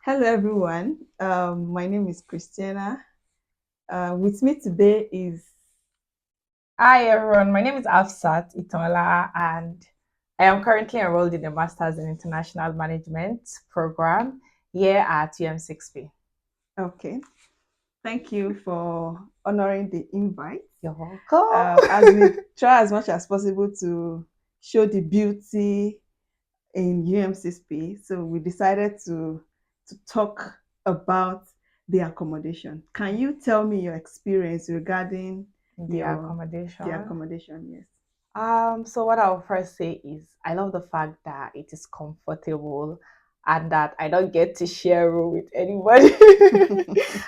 Hello, everyone. My name is Christiana. With me today is Hi everyone, my name is Afsat Itola and I am currently enrolled in the Masters in International Management program here at UM6P. okay. Thank you for honoring the invite. You're welcome. As we try as much as possible to show the beauty in UM6P, so we decided to talk about the accommodation. Can you tell me your experience regarding The your the accommodation. accommodation? Yes. So what I'll first say is I love the fact that it is comfortable and that I don't get to share a room with anybody.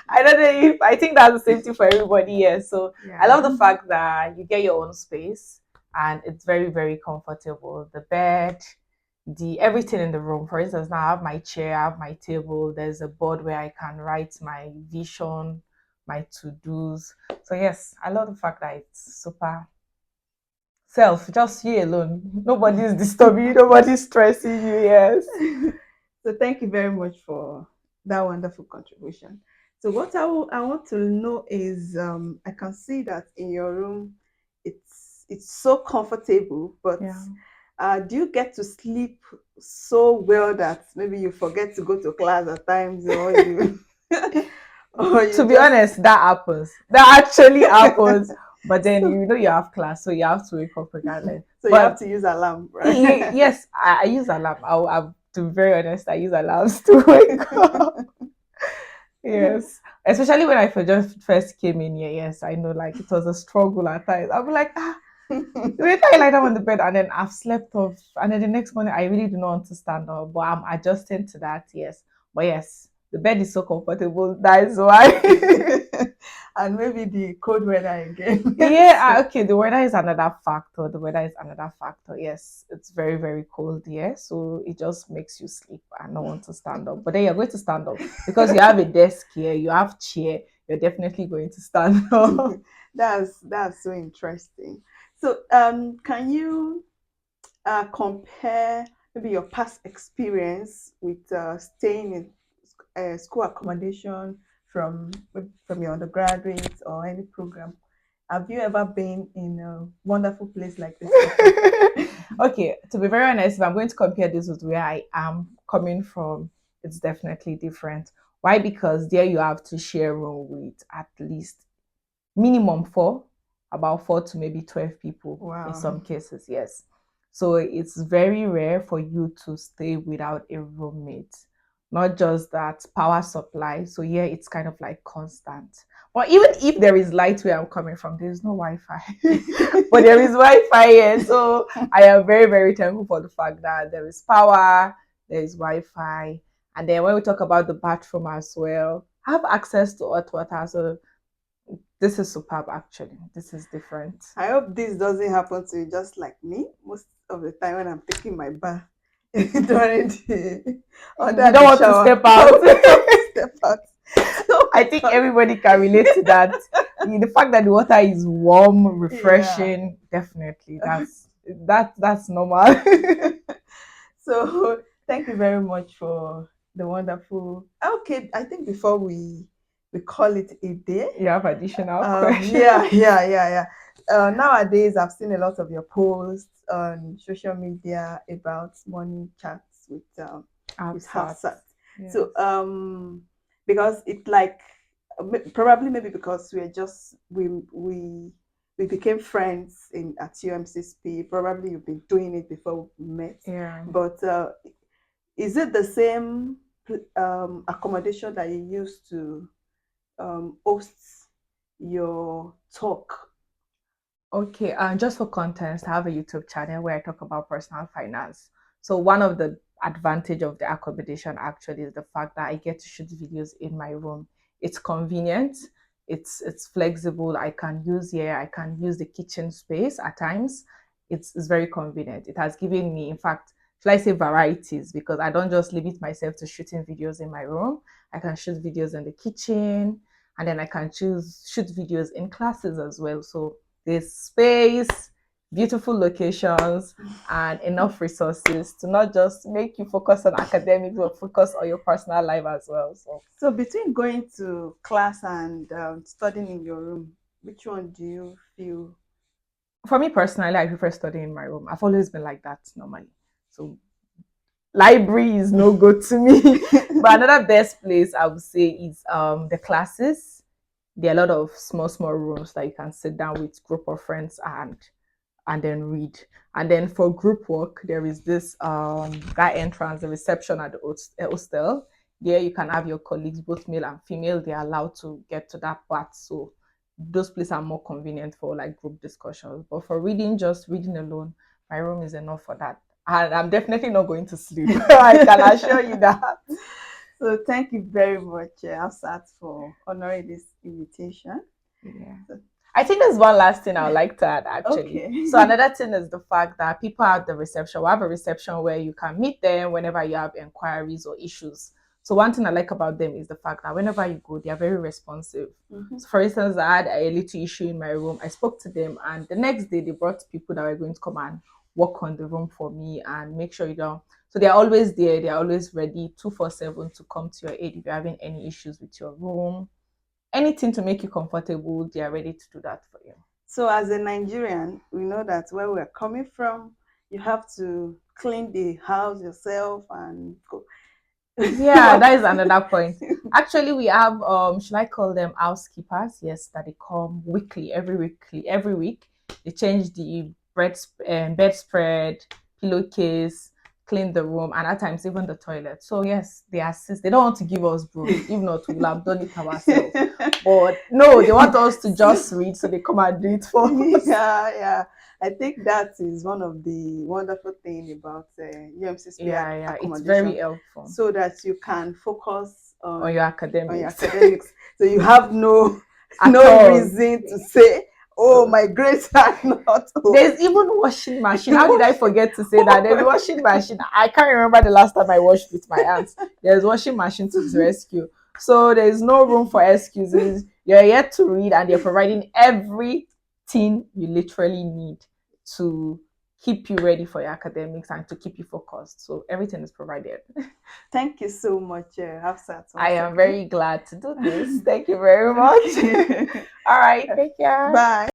I don't know if I think that's the same thing for everybody here. So I Yeah. love the fact that you get your own space and it's very, very comfortable. The bed, the everything in the room. For instance, now I have my chair, I have my table, there's a board where I can write my vision, my to-dos. So yes, I love the fact that it's super self, just you alone. Nobody's disturbing you, nobody's stressing you. Yes. So thank you very much for that wonderful contribution. So what I want to know is I can see that in your room it's so comfortable, but Yeah. do you get to sleep so well that maybe you forget to go to class at times, or you or To you be just honest, that happens. That actually happens. But then so, you have class, so you have to wake up regardless. so you have But to use alarm, right? yes, I use alarm. To be very honest, I use alarms to wake up. Yes, especially when I just first came in here. Yes, I know like it was a struggle at times. I'll be like, later I lie down on the bed and then I've slept off. And then the next morning, I really do not want to stand up, but I'm adjusting to that. Yes. But yes, the bed is so comfortable. That is why. And maybe the cold weather again. Yeah. So, Okay. The weather is another factor. The weather is another factor. Yes. It's very, very cold here. So it just makes you sleep and not want to stand up. But then you're going to stand up because you have a desk here, you have chair. You're definitely going to stand up. that's so interesting. So, can you compare maybe your past experience with staying in school accommodation from your undergraduate or any program? Have you ever been in a wonderful place like this before? Okay, to be very honest, if I'm going to compare this with where I am coming from, it's definitely different. Why? Because there you have to share room with at least minimum four, about 4 to maybe 12 people in Wow. some cases, yes. So it's very rare for you to stay without a roommate. Not just that power supply. So yeah, it's kind of like constant. But even if there is light where I'm coming from, there's no Wi-Fi. But there is Wi-Fi here. So I am very, very thankful for the fact that there is power, there is Wi-Fi. And then when we talk about the bathroom as well, I have access to hot water. So this is superb, actually. This is different. I hope this doesn't happen to you just like me. Most of the time when I'm taking my bath during the You under don't the want to shower, step out. I would have to step out. So I think everybody can relate to that. The fact that the water is warm, yeah. refreshing, definitely. That's normal. So thank you very much for the wonderful. Okay, I think before we call it a day. You have additional Yeah, question. yeah. Nowadays, I've seen a lot of your posts on social media about morning chats with Absat. Hafsat. So, Yes. because it like probably maybe because we became friends in at UM6P. Probably you've been doing it before we met, Yeah. but is it the same accommodation that you used to host your talk? Okay, just for context, I have a YouTube channel where I talk about personal finance. So one of the advantage of the accommodation actually is the fact that I get to shoot videos in my room. It's convenient, it's flexible. I can use here, I can use the kitchen space at times. It's very convenient. It has given me, in fact, should I say varieties because I don't just limit myself to shooting videos in my room. I can shoot videos in the kitchen, and then I can choose shoot videos in classes as well. So there's space, beautiful locations, and enough resources to not just make you focus on academics, but focus on your personal life as well. So, So between going to class and studying in your room, which one do you feel? for me personally, I prefer studying in my room. I've always been like that normally. So, library is no good to me. But another best place I would say is the classes. There are a lot of small rooms that you can sit down with group of friends and then read. And then for group work, there is this that entrance, the reception at the hostel. There you can have your colleagues, both male and female. They are allowed to get to that part. So those places are more convenient for like group discussions. But for reading, just reading alone, my room is enough for that. And I'm definitely not going to sleep. I can assure you that. So thank you very much, Afsat, for honoring this invitation. Yeah. So, I think there's one last thing I would like to add actually. okay. So another thing is the fact that people at the reception will have a reception where you can meet them whenever you have inquiries or issues. So one thing I like about them is the fact that whenever you go, they are very responsive. Mhm. So for instance, I had a little issue in my room. I spoke to them, and the next day they brought people that were going to come and work on the room for me and make sure you don't. So they're always there. They're always ready, 247 to come to your aid if you're having any issues with your room, anything to make you comfortable, they are ready to do that for you. So as a Nigerian, we know that where we're coming from, you have to clean the house yourself and go. Yeah, that is another point. Actually, we have should I call them housekeepers? Yes, that they come weekly, every week. They change the bedspread, pillowcase, clean the room, and at times even the toilet. So yes, they assist. They don't want to give us broom. If not, we'll have done it ourselves. But no, they want us to just read, so they come and do it for us. Yeah. I think that is one of the wonderful thing about UM6P Yeah, it's very accommodation, helpful so that you can focus on your on your academics. academics. So you have no At no all. reason to say, "Oh, my grades are not." There's even washing machine. How did I forget to say that? There's washing machine. I can't remember the last time I washed with my hands. There's washing machine to the rescue. So there's no room for excuses. You're yet to read, and they're providing everything you literally need to keep you ready for your academics and to keep you focused. So everything is provided. Thank you so much, Hafsat, I once am again. very glad to do this. Thank you very much. All right, take care. Bye.